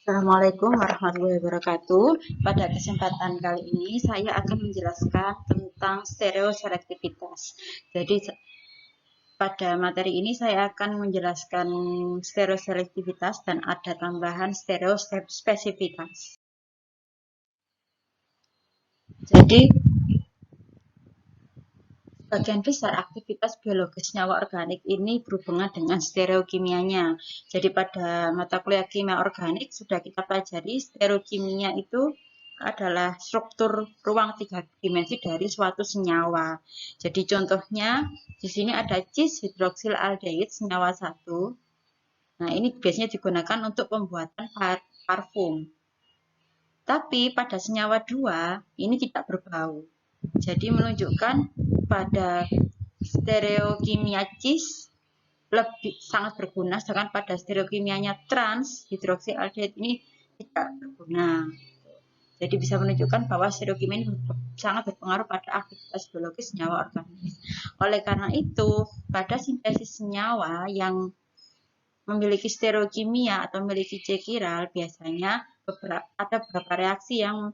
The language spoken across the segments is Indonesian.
Assalamualaikum warahmatullahi wabarakatuh. Pada kesempatan kali ini saya akan menjelaskan tentang stereoselektivitas. Jadi pada materi ini saya akan menjelaskan stereoselektivitas dan ada tambahan stereospesifitas. Jadi bagian besar aktivitas biologis nyawa organik ini berhubungan dengan stereokimianya. Jadi pada mata kuliah kimia organik sudah kita pelajari stereokimia itu adalah struktur ruang 3 dimensi dari suatu senyawa. Jadi contohnya di sini ada cis hidroksil aldehyde senyawa 1. Nah, ini biasanya digunakan untuk pembuatan parfum. Tapi pada senyawa 2 ini tidak berbau. Jadi menunjukkan pada stereokimia cis lebih sangat berguna, sedangkan pada stereokimianya trans hidroksilaldehyde ini tidak berguna. Jadi bisa menunjukkan bahwa stereokimia ini sangat berpengaruh pada aktivitas biologis senyawa organik. Oleh karena itu, pada sintesis senyawa yang memiliki stereokimia atau memiliki C chiral biasanya ada beberapa reaksi yang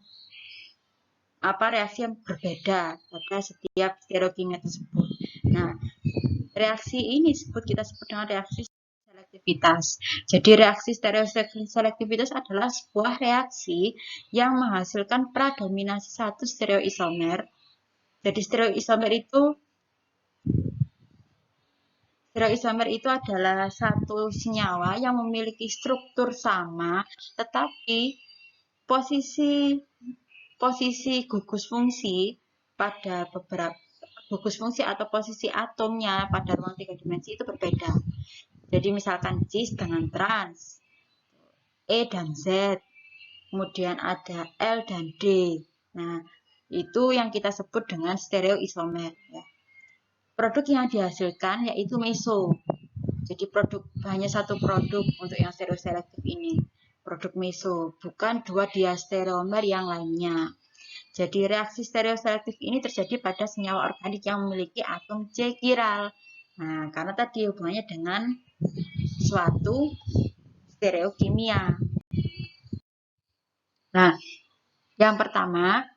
berbeda pada setiap stereokimia tersebut. Nah, reaksi ini kita sebut dengan reaksi selektivitas. Jadi reaksi stereoselektivitas adalah sebuah reaksi yang menghasilkan pradominasi satu stereoisomer. Jadi stereoisomer itu adalah satu senyawa yang memiliki struktur sama, tetapi posisi gugus fungsi pada beberapa gugus fungsi atau posisi atomnya pada ruang 3 dimensi itu berbeda. Jadi misalkan cis dengan trans, E dan Z, kemudian ada L dan D. Nah, itu yang kita sebut dengan stereoisomer. Ya. Produk yang dihasilkan yaitu meso. Jadi hanya satu produk untuk yang stereoselektif ini. Produk meso, bukan dua diastereomer yang lainnya. Jadi reaksi stereoselektif ini terjadi pada senyawa organik yang memiliki atom C chiral. Nah, karena tadi hubungannya dengan suatu stereokimia. Nah, yang pertama,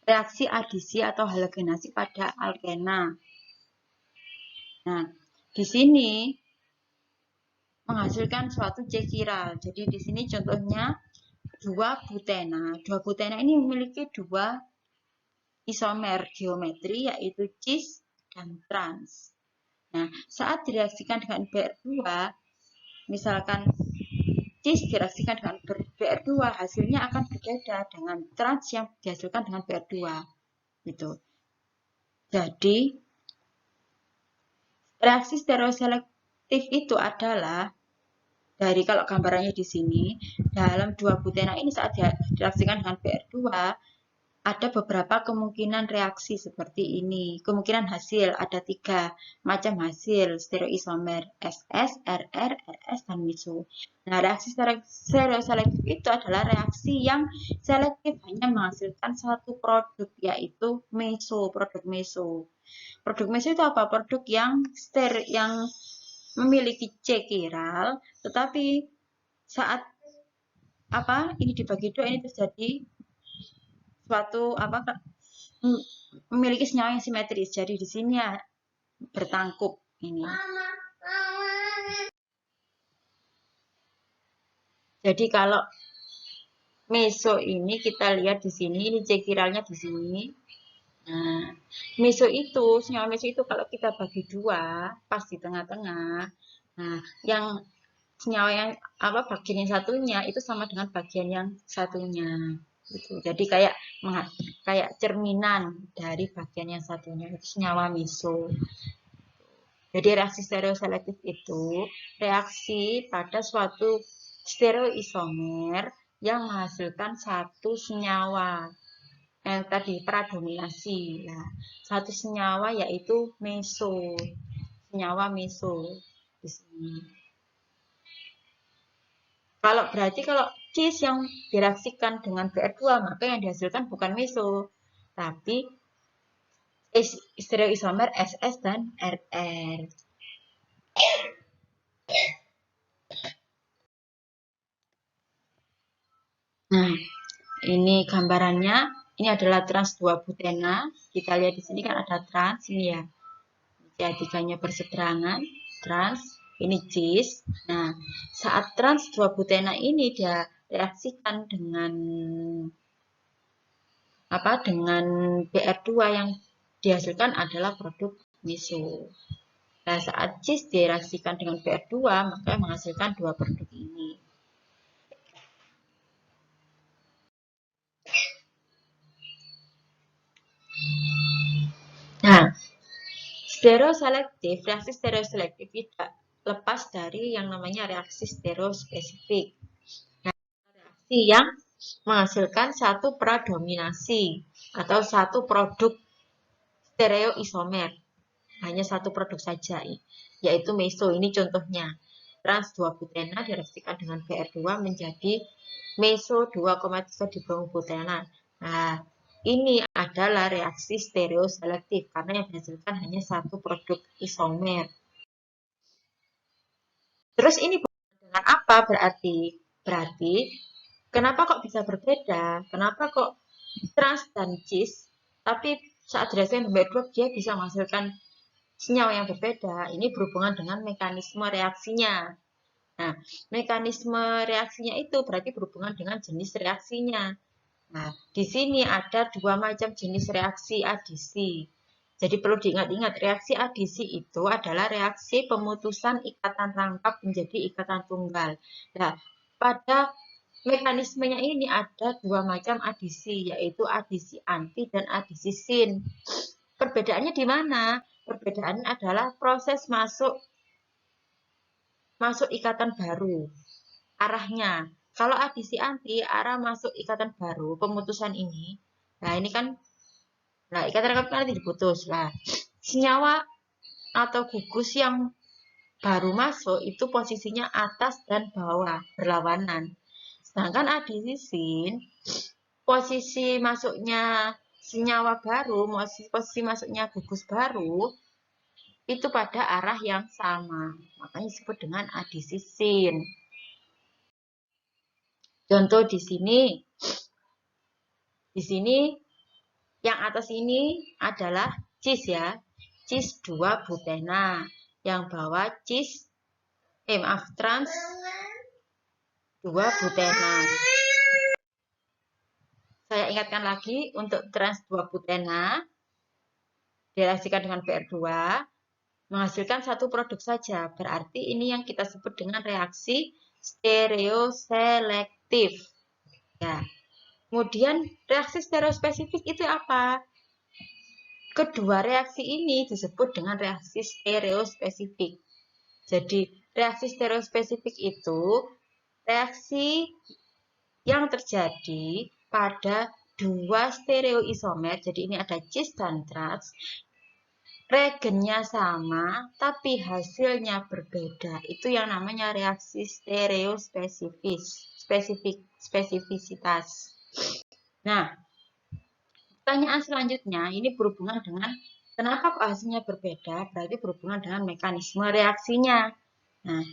reaksi adisi atau halogenasi pada alkena. Nah, di sini menghasilkan suatu C chiral. Jadi di sini contohnya 2 butena. 2 butena ini memiliki 2 isomer geometri yaitu cis dan trans. Nah, saat direaksikan dengan BR2, misalkan cis direaksikan dengan BR2, hasilnya akan berbeda dengan trans yang dihasilkan dengan BR2. Gitu. Jadi, reaksi stereoselektif itu adalah dari kalau gambarannya di sini, dalam 2 butena ini saat direaksikan dengan BR2, ada beberapa kemungkinan reaksi seperti ini. Kemungkinan hasil ada 3 macam hasil stereoisomer SS, RR, RS, dan meso. Nah, reaksi stereoselektif itu adalah reaksi yang selektif hanya menghasilkan satu produk yaitu meso, produk meso. Produk meso itu apa? Produk yang memiliki C chiral, tetapi saat ini dibagi 2 ini terjadi suatu memiliki senyawa yang simetris. Jadi di sini ya bertangkup ini. Jadi kalau meso ini kita lihat di sini, ini C chiralnya di sini. Nah, meso itu, senyawa meso itu kalau kita bagi 2, pas di tengah-tengah. Nah, yang senyawa yang bagian yang satunya itu sama dengan bagian yang satunya. Gitu. Jadi kayak cerminan dari bagian yang satunya itu senyawa meso. Jadi reaksi stereoselektif itu reaksi pada suatu stereoisomer yang menghasilkan satu senyawa yang tadi pradominasi. Nah, satu senyawa yaitu meso, senyawa meso di sini. Kalau cis yang direaksikan dengan BR2, maka yang dihasilkan bukan meso, tapi stereoisomer SS dan RR. Nah, ini gambarannya. Ini adalah trans 2 butena. Kita lihat di sini kan ada trans ini ya. C3-nya berseberangan, trans, ini cis. Nah, saat trans 2 butena ini dia reaksikan dengan BR2 yang dihasilkan adalah produk meso. Nah, saat cis direaksikan dengan BR2 maka menghasilkan dua produk ini. Nah, stereoselektif, reaksi stereoselektif tidak lepas dari yang namanya reaksi stereospesifik. Nah, reaksi yang menghasilkan satu pradominasi atau satu produk stereoisomer. Hanya satu produk saja, yaitu meso. Ini contohnya. Trans 2 butena direaksikan dengan BR2 menjadi meso 2,3 dibromobutena. Nah, ini adalah reaksi stereoselektif karena yang dihasilkan hanya satu produk isomer. Terus ini dengan apa berarti? Berarti kenapa kok bisa berbeda? Kenapa kok trans dan cis tapi saat direaksikan dengan BR2 dia bisa menghasilkan senyawa yang berbeda? Ini berhubungan dengan mekanisme reaksinya. Nah, mekanisme reaksinya itu berarti berhubungan dengan jenis reaksinya. Nah, di sini ada dua macam jenis reaksi adisi. Jadi perlu diingat-ingat, reaksi adisi itu adalah reaksi pemutusan ikatan rangkap menjadi ikatan tunggal. Nah, pada mekanismenya ini ada dua macam adisi, yaitu adisi anti dan adisi sin. Perbedaannya di mana? Perbedaannya adalah proses masuk ikatan baru. Arahnya. Kalau adisi anti, arah masuk ikatan baru, pemutusan ini. Nah, ini kan, nah ikatan rangkap nanti diputus. Nah, senyawa atau gugus yang baru masuk itu posisinya atas dan bawah, berlawanan. Sedangkan adisi sin, posisi masuknya senyawa baru, posisi masuknya gugus baru, itu pada arah yang sama. Makanya disebut dengan adisi sin. Contoh di sini yang atas ini adalah cis ya, cis 2 butena. Yang bawah trans 2 butena. Saya ingatkan lagi untuk trans 2 butena direaksikan dengan BR2 menghasilkan satu produk saja. Berarti ini yang kita sebut dengan reaksi stereoselektif. Ya. Kemudian reaksi stereospesifik itu apa? Kedua reaksi ini disebut dengan reaksi stereospesifik. Jadi, reaksi stereospesifik itu reaksi yang terjadi pada dua stereoisomer. Jadi, ini ada cis dan trans. Reagennya sama, tapi hasilnya berbeda. Itu yang namanya reaksi spesifisitas. Nah, pertanyaan selanjutnya ini berhubungan dengan kenapa kok hasilnya berbeda? Berarti berhubungan dengan mekanisme reaksinya. Nah,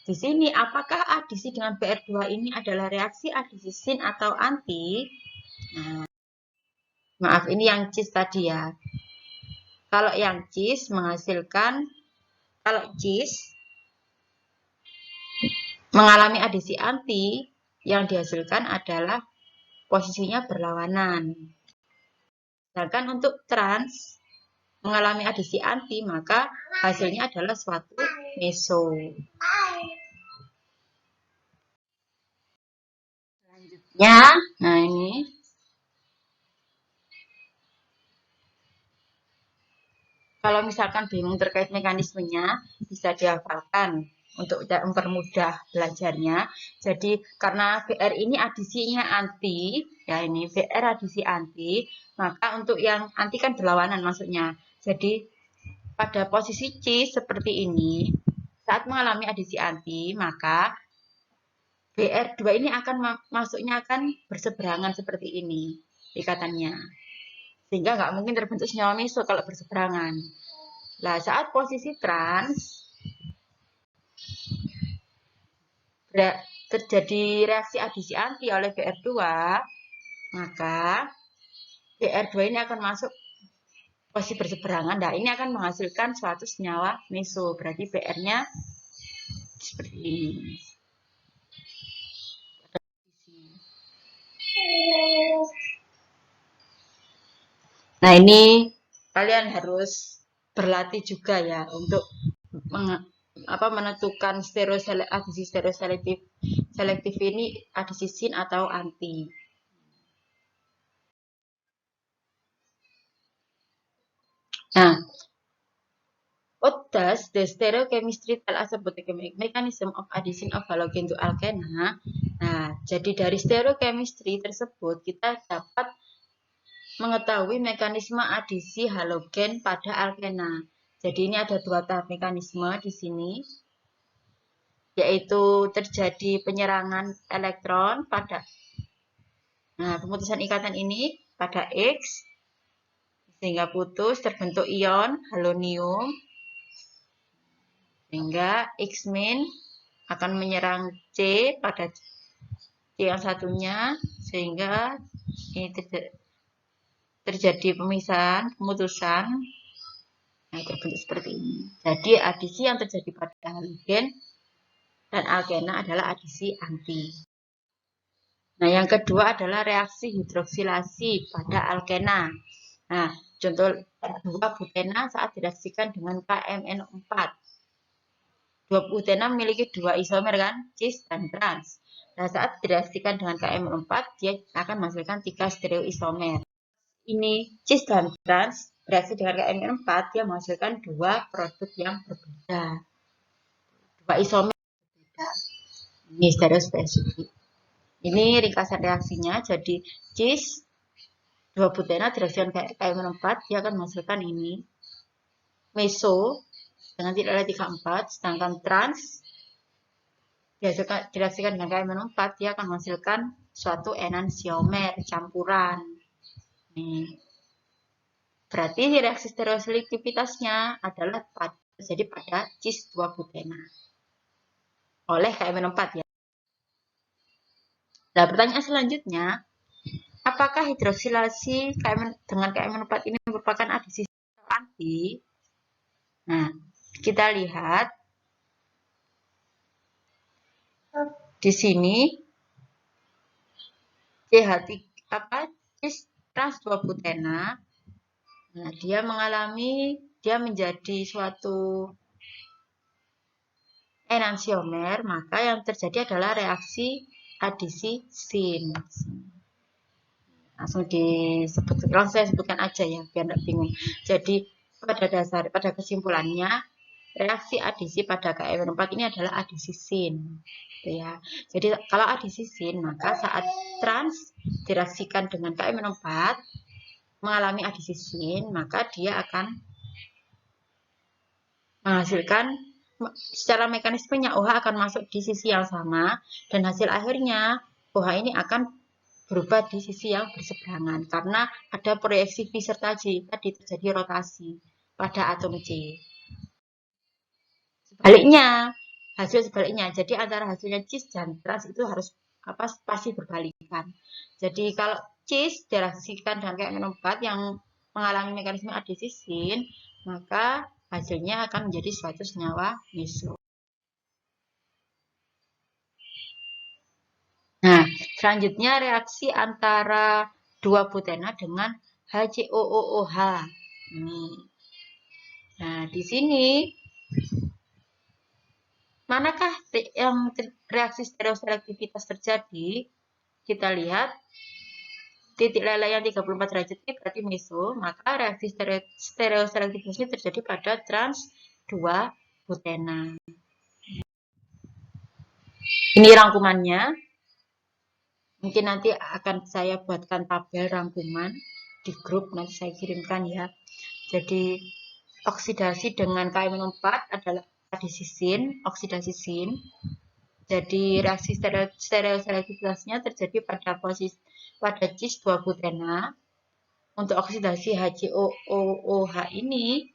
di sini apakah adisi dengan BR2 ini adalah reaksi adisi sin atau anti? Nah, maaf ini yang cis tadi ya. Kalau yang cis mengalami adisi anti, yang dihasilkan adalah posisinya berlawanan. Sedangkan untuk trans mengalami adisi anti, maka hasilnya adalah suatu meso. Selanjutnya, nah ini. Kalau misalkan bingung terkait mekanismenya, bisa dihafalkan untuk mempermudah belajarnya. Jadi, karena BR ini adisinya anti, ya ini BR adisi anti, maka untuk yang anti kan berlawanan maksudnya. Jadi, pada posisi C seperti ini, saat mengalami adisi anti, maka BR2 ini masuknya akan berseberangan seperti ini ikatannya. Sehingga nggak mungkin terbentuk senyawa meso kalau berseberangan. Nah, saat posisi trans terjadi reaksi adisi anti oleh Br2, maka Br2 ini akan masuk posisi berseberangan. Nah, ini akan menghasilkan suatu senyawa meso. Berarti Br-nya seperti ini. Nah, ini kalian harus berlatih juga ya untuk menentukan adisi stereoselektif ini adisi sin atau anti. Nah, what does the stereochemistry tell us about the mechanism of addition of halogen to alkena? Nah, jadi dari stereochemistry tersebut kita dapat mengetahui mekanisme adisi halogen pada alkena. Jadi ini ada dua tahap mekanisme di sini, yaitu terjadi penyerangan elektron pada pemutusan ikatan ini pada X, sehingga putus terbentuk ion halonium, sehingga X- akan menyerang C pada C yang satunya, sehingga ini terjadi pemisahan, pemutusan. Nah, terbentuk seperti ini. Jadi adisi yang terjadi pada halogen dan alkena adalah adisi anti. Nah, yang kedua adalah reaksi hidroksilasi pada alkena. Nah, contoh 2-butena saat direaksikan dengan KMNO4. 2-butena memiliki 2 isomer kan, cis dan trans. Nah, saat direaksikan dengan KMNO4, dia akan menghasilkan 3 stereoisomer. Ini cis dan trans bereaksi dengan KMNO4, dia menghasilkan 2 produk yang berbeda. 2 isomer berbeda. Ini stereospesifik. Ini ringkasan reaksinya, jadi cis 2-butena direaksikan KMNO4, dia akan menghasilkan ini meso dengan nilai 34, sedangkan trans direaksikan dengan KMNO4, dia akan menghasilkan suatu enantiomer campuran. Nih. Berarti reaksi stereoselektivitasnya adalah terjadi pada cis 2-butena oleh KMNO4 ya. Nah, pertanyaan selanjutnya, apakah hidroksilasi dengan KMNO4 ini merupakan adisi anti? Nah, kita lihat di sini cis trans 2-butena. Nah, dia menjadi suatu enantiomer, maka yang terjadi adalah reaksi adisi sin. Langsung saya sebutkan aja ya, biar tidak bingung. Jadi pada kesimpulannya, reaksi adisi pada KMNO4 ini adalah adisi sin. Ya. Jadi kalau adisi sin, maka saat trans direaksikan dengan KMNO4 mengalami adisi sin, maka dia akan menghasilkan secara mekanismenya OH akan masuk di sisi yang sama dan hasil akhirnya OH ini akan berubah di sisi yang berseberangan karena ada proyeksi P serta J, tadi terjadi rotasi pada atom C. Hasil sebaliknya, jadi antara hasilnya cis dan trans itu harus pasti berbalikan. Jadi kalau cis direaksikan dengan KMNO4 yang mengalami mekanisme adisi sin, maka hasilnya akan menjadi suatu senyawa meso. Nah, selanjutnya reaksi antara 2-butena dengan HCOOH. Nah, di sini manakah yang reaksi stereoselektivitas terjadi? Kita lihat titik lele yang 34 derajat ini berarti meso, maka reaksi stereoselektivitas ini terjadi pada trans 2-butena. Ini rangkumannya. Mungkin nanti akan saya buatkan tabel rangkuman di grup, nanti saya kirimkan ya. Jadi oksidasi dengan KMNO4 adalah adisi sin, oksidasi sin. Jadi reaksi stereoselektivitasnya terjadi pada cis 2-butena. Untuk oksidasi HCOOH ini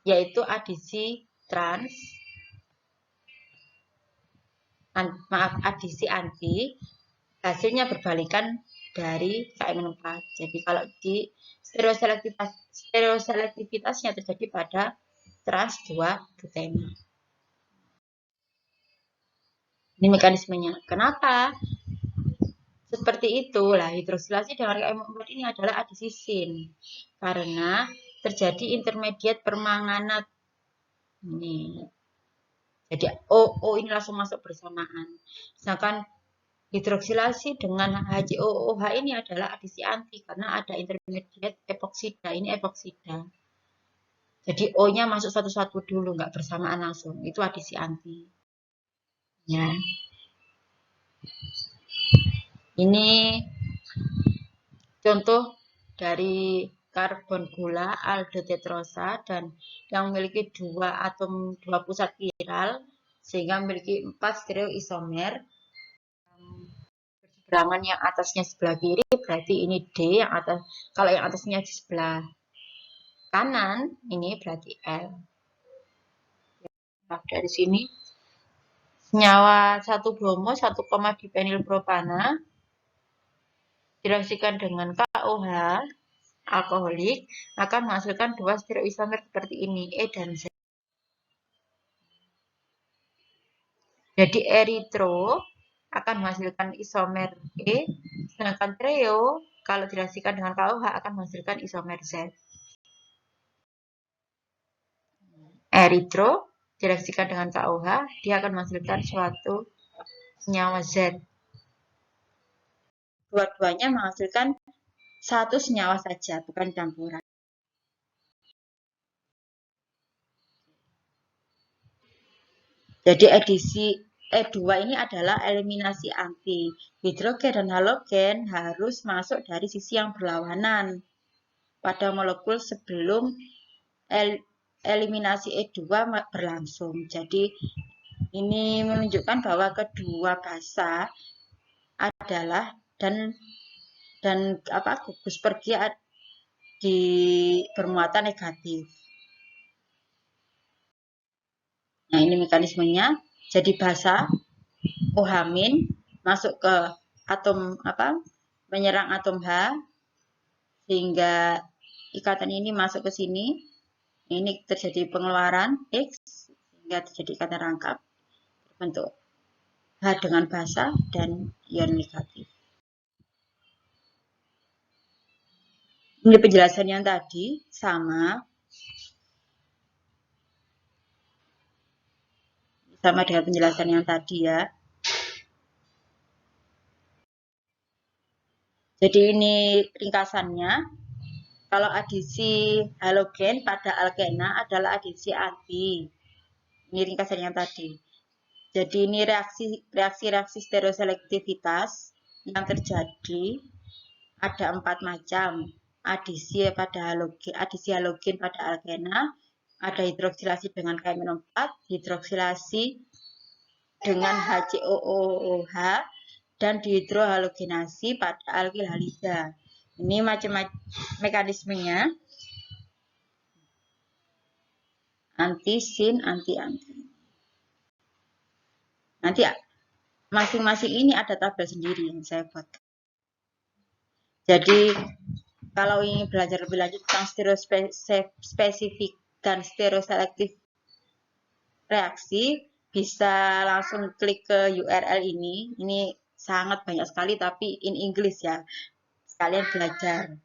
yaitu adisi trans. adisi anti, hasilnya berbalikan dari KM4. Jadi kalau di stereoselektivitasnya terjadi pada trans 2 butena. Ini mekanismenya. Kenapa seperti itu? Lah, hidroksilasi dengan KM4 ini adalah adisi sin. Karena terjadi intermediate permanganat. Ini. Jadi OO ini langsung masuk bersamaan. Sedangkan hidroksilasi dengan HCOOH ini adalah adisi anti karena ada intermediate epoksida. Ini epoksida. Jadi O-nya masuk satu-satu dulu, nggak bersamaan langsung. Itu adisi anti. Ya. Ini contoh dari karbon gula aldotetrosa dan yang memiliki dua pusat chiral sehingga memiliki 4 stereoisomer. Berseberangan yang atasnya sebelah kiri berarti ini D, yang atas kalau yang atasnya di sebelah kanan ini berarti L. Nah, dari sini senyawa 1 bromo 1, dipenil propana direaksikan dengan KOH alkoholik akan menghasilkan 2 stereoisomer seperti ini, E dan Z. Jadi eritro akan menghasilkan isomer E, sedangkan treo kalau direaksikan dengan KOH akan menghasilkan isomer Z. Eritro direaksikan dengan KOH, dia akan menghasilkan suatu senyawa Z. Dua-duanya menghasilkan satu senyawa saja, bukan campuran. Jadi edisi E2 ini adalah eliminasi anti. Hidrogen dan halogen harus masuk dari sisi yang berlawanan pada molekul sebelum eliminasi E2 berlangsung. Jadi ini menunjukkan bahwa kedua basa adalah dan gugus pergi di bermuatan negatif. Nah, ini mekanismenya. Jadi basa OH- masuk ke atom menyerang atom H sehingga ikatan ini masuk ke sini. Ini terjadi pengeluaran X sehingga terjadi ikatan rangkap berbentuk H dengan basa dan ion negatif. Ini penjelasan yang tadi sama dengan penjelasan yang tadi ya. Jadi ini ringkasannya. Kalau adisi halogen pada alkena adalah adisi anti. Ini ringkasan yang tadi. Jadi ini reaksi stereoselektivitas yang terjadi ada 4 macam. Adisi halogen pada alkena, ada hidroksilasi dengan KM4, hidroksilasi dengan HCOOH, dan dihidrohalogenasi pada alkil halida. Ini macam-macam mekanismenya. Anti, sin, anti-anti. Nanti masing-masing ini ada tabel sendiri yang saya buat. Jadi kalau ingin belajar lebih lanjut tentang stereospesifik dan stereoselektif reaksi, bisa langsung klik ke URL ini. Ini sangat banyak sekali tapi in English ya. Sekalian belajar.